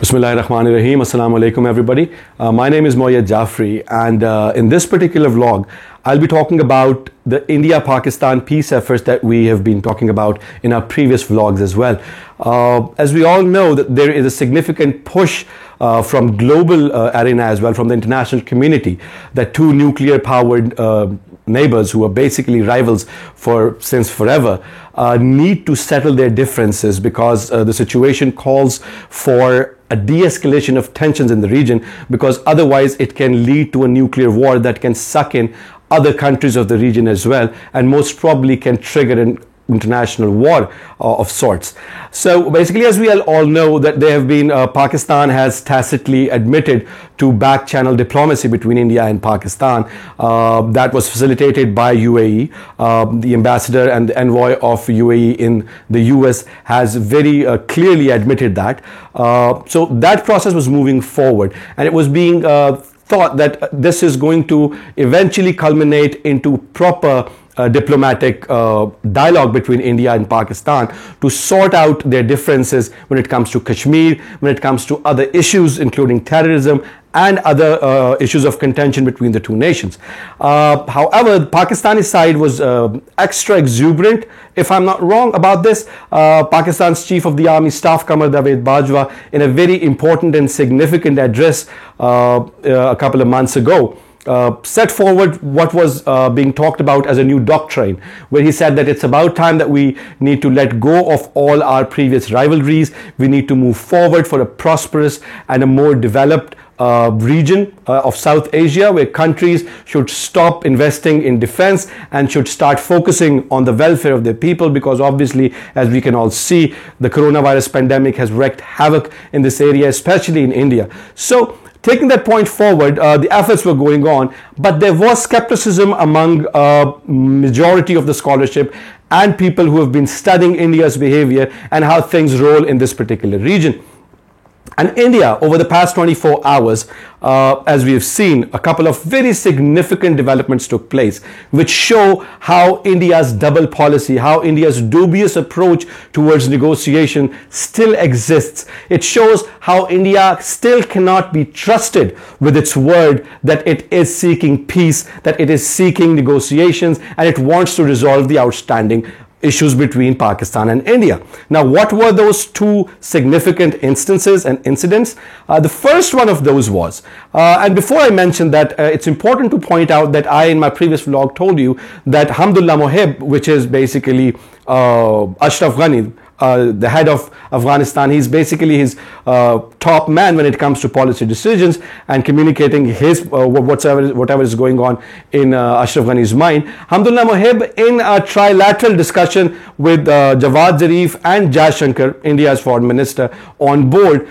Bismillahirrahmanirrahim. Assalamu alaikum, everybody. My name is Moyed Jafri, and in this particular vlog, I'll be talking about the India-Pakistan peace efforts that we have been talking about in our previous vlogs as well. As we all know, that there is a significant push from global arena as well, from the international community, that two nuclear-powered neighbors who are basically rivals since forever need to settle their differences, because the situation calls for a de-escalation of tensions in the region, because otherwise it can lead to a nuclear war that can suck in other countries of the region as well, and most probably can trigger an international war of sorts. So basically, as we all know, that there have been Pakistan has tacitly admitted to back channel diplomacy between India and Pakistan. That was facilitated by UAE. The ambassador and the envoy of UAE in the US has very clearly admitted that. So that process was moving forward, and it was being thought that this is going to eventually culminate into proper diplomatic dialogue between India and Pakistan to sort out their differences when it comes to Kashmir, when it comes to other issues including terrorism and other issues of contention between the two nations. However, the Pakistani side was extra exuberant, if I'm not wrong about this. Pakistan's Chief of the Army Staff, Qamar Javed Bajwa, in a very important and significant address a couple of months ago, set forward what was being talked about as a new doctrine, where he said that it's about time that we need to let go of all our previous rivalries. We need to move forward for a prosperous and a more developed region of South Asia, where countries should stop investing in defense and should start focusing on the welfare of their people, because obviously, as we can all see, the coronavirus pandemic has wreaked havoc in this area, especially in India. So taking that point forward, the efforts were going on, but there was skepticism among majority of the scholarship and people who have been studying India's behavior and how things roll in this particular region. And India, over the past 24 hours, as we have seen, a couple of very significant developments took place, which show how India's double policy, how India's dubious approach towards negotiation still exists. It shows how India still cannot be trusted with its word that it is seeking peace, that it is seeking negotiations, and it wants to resolve the outstanding issues between Pakistan and India. Now, what were those two significant instances and incidents? The first one of those was, and before I mention that, it's important to point out that I, in my previous vlog, told you that Hamdullah Mohib, which is basically Ashraf Ghani, the head of Afghanistan, he's basically his top man when it comes to policy decisions and communicating his whatever is going on in Ashraf Ghani's mind. Hamdullah Mohib, in a trilateral discussion with Jawad Zarif and Jai Shankar, India's foreign minister, on board,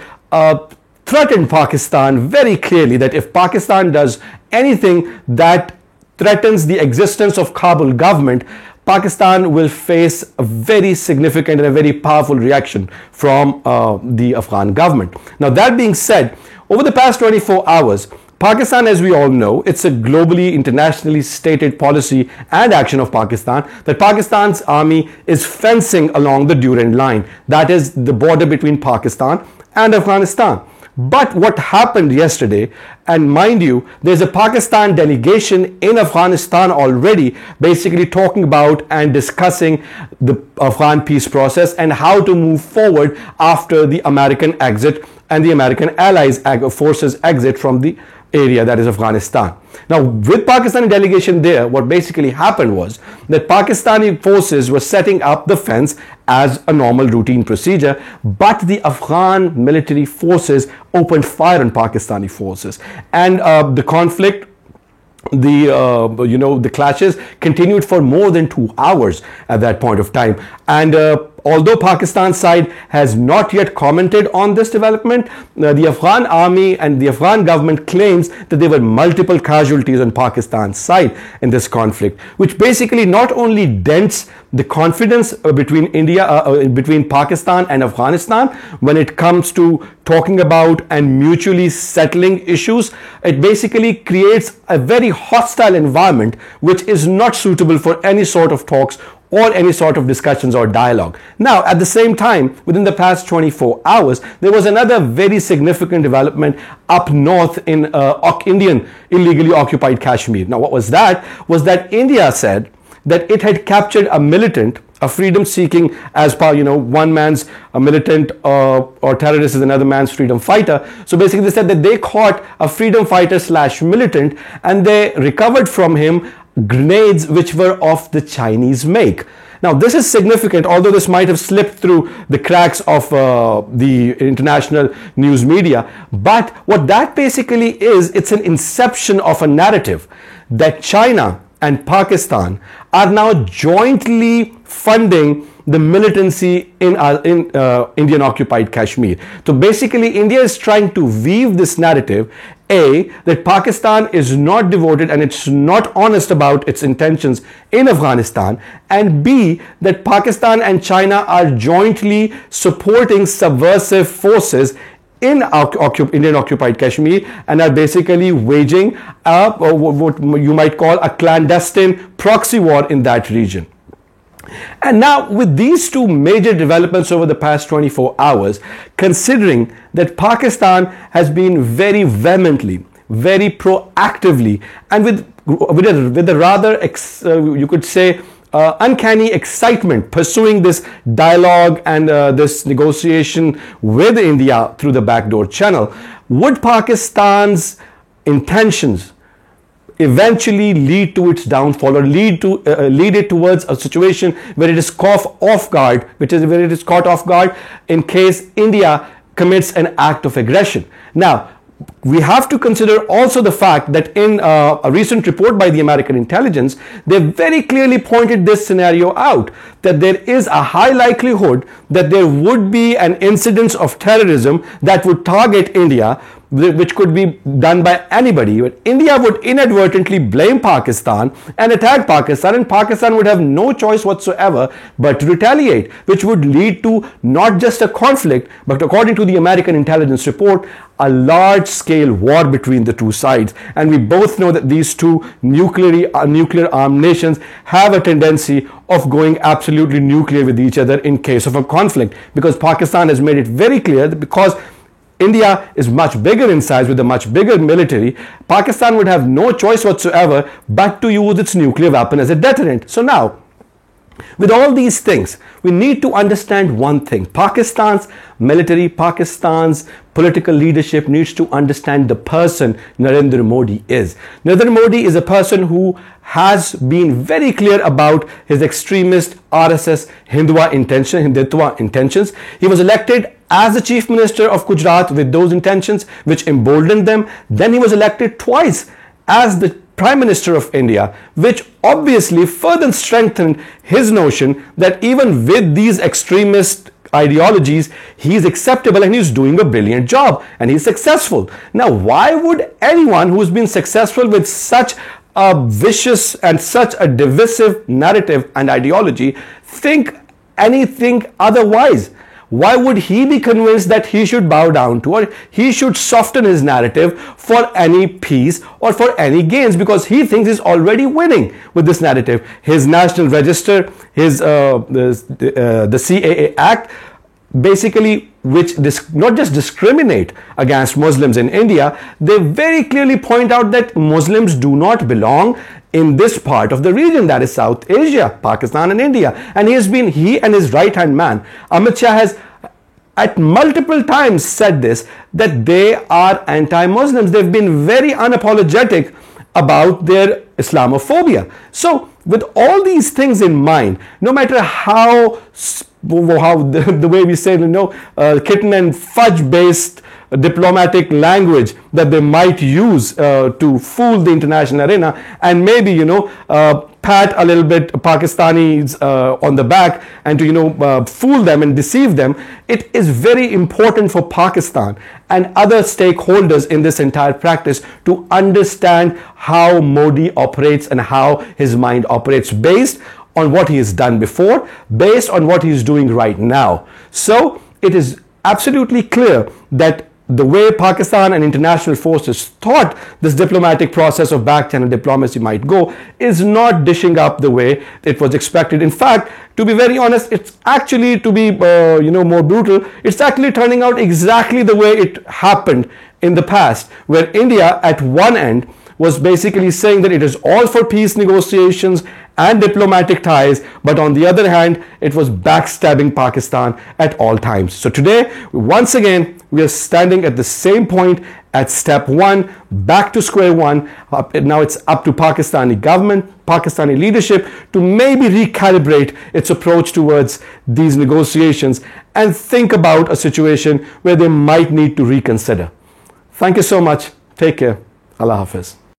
threatened Pakistan very clearly that if Pakistan does anything that threatens the existence of Kabul government, Pakistan will face a very significant and a very powerful reaction from the Afghan government. Now, that being said, over the past 24 hours, Pakistan, as we all know, it's a globally, internationally stated policy and action of Pakistan that Pakistan's army is fencing along the Durand Line. That is the border between Pakistan and Afghanistan. But what happened yesterday, and mind you, there's a Pakistan delegation in Afghanistan already basically talking about and discussing the Afghan peace process and how to move forward after the American exit and the American allies forces exit from the area, that is Afghanistan. Now, with Pakistani delegation there, what basically happened was that Pakistani forces were setting up the fence as a normal routine procedure, but the Afghan military forces opened fire on Pakistani forces, and the conflict, the clashes continued for more than 2 hours at that point of time. And although Pakistan's side has not yet commented on this development, the Afghan army and the Afghan government claims that there were multiple casualties on Pakistan's side in this conflict, which basically not only dents the confidence between Pakistan and Afghanistan when it comes to talking about and mutually settling issues, it basically creates a very hostile environment which is not suitable for any sort of talks or any sort of discussions or dialogue. Now, at the same time, within the past 24 hours, there was another very significant development up north in Indian illegally occupied Kashmir. Now, what was that? Was that India said that it had captured a militant, a freedom seeking, as per, one man's a militant or terrorist is another man's freedom fighter. So basically they said that they caught a freedom fighter / militant, and they recovered from him grenades which were of the Chinese make. Now, this is significant, although this might have slipped through the cracks of the international news media. But what that basically is, it's an inception of a narrative that China and Pakistan are now jointly funding the militancy in Indian occupied Kashmir. So basically, India is trying to weave this narrative, A, that Pakistan is not devoted and it's not honest about its intentions in Afghanistan, and B, that Pakistan and China are jointly supporting subversive forces in Indian occupied Kashmir and are basically waging what you might call a clandestine proxy war in that region. And now, with these two major developments over the past 24 hours, considering that Pakistan has been very vehemently, very proactively, and with a rather, you could say, uncanny excitement pursuing this dialogue and this negotiation with India through the backdoor channel, would Pakistan's intentions eventually lead to its downfall, or lead it towards a situation where it is caught off guard, in case India commits an act of aggression? Now, we have to consider also the fact that in a recent report by the American intelligence, they very clearly pointed this scenario out, that there is a high likelihood that there would be an incidence of terrorism that would target India, which could be done by anybody. But India would inadvertently blame Pakistan and attack Pakistan, and Pakistan would have no choice whatsoever but to retaliate, which would lead to not just a conflict, but according to the American intelligence report, a large-scale war between the two sides. And we both know that these two nuclear-armed nations have a tendency of going absolutely nuclear with each other in case of a conflict, because Pakistan has made it very clear that because India is much bigger in size with a much bigger military, Pakistan would have no choice whatsoever but to use its nuclear weapon as a deterrent. So now, with all these things, we need to understand one thing. Pakistan's military, Pakistan's political leadership needs to understand the person Narendra Modi is. Narendra Modi is a person who has been very clear about his extremist RSS Hindutva intentions. He was elected as the Chief Minister of Gujarat with those intentions, which emboldened them. Then he was elected twice as the Prime Minister of India, which obviously further strengthened his notion that even with these extremist ideologies, he is acceptable and he's doing a brilliant job and he's successful. Now, why would anyone who's been successful with such a vicious and such a divisive narrative and ideology think anything otherwise? Why would he be convinced that he should bow down to, or he should soften his narrative for any peace or for any gains? Because he thinks he's already winning with this narrative. His National Register, the CAA Act, basically, which not just discriminate against Muslims in India, they very clearly point out that Muslims do not belong in this part of the region, that is South Asia, Pakistan and India. And he and his right-hand man, Amit Shah, has at multiple times said this, that they are anti-Muslims. They've been very unapologetic about their Islamophobia. So with all these things in mind, no matter how the way we say, kitten and fudge based diplomatic language that they might use to fool the international arena, and maybe pat a little bit Pakistanis on the back and to fool them and deceive them, it is very important for Pakistan and other stakeholders in this entire practice to understand how Modi operates and how his mind operates, based on what he has done before, based on what he is doing right now. So it is absolutely clear that the way Pakistan and international forces thought this diplomatic process of back channel diplomacy might go is not dishing up the way it was expected. In fact, to be very honest, it's actually, to be more brutal, it's actually turning out exactly the way it happened in the past, where India at one end was basically saying that it is all for peace negotiations and diplomatic ties, but on the other hand, it was backstabbing Pakistan at all times. So today, once again, we are standing at the same point at step one, back to square one. Now it's up to Pakistani government, Pakistani leadership to maybe recalibrate its approach towards these negotiations and think about a situation where they might need to reconsider. Thank you so much. Take care. Allah Hafiz.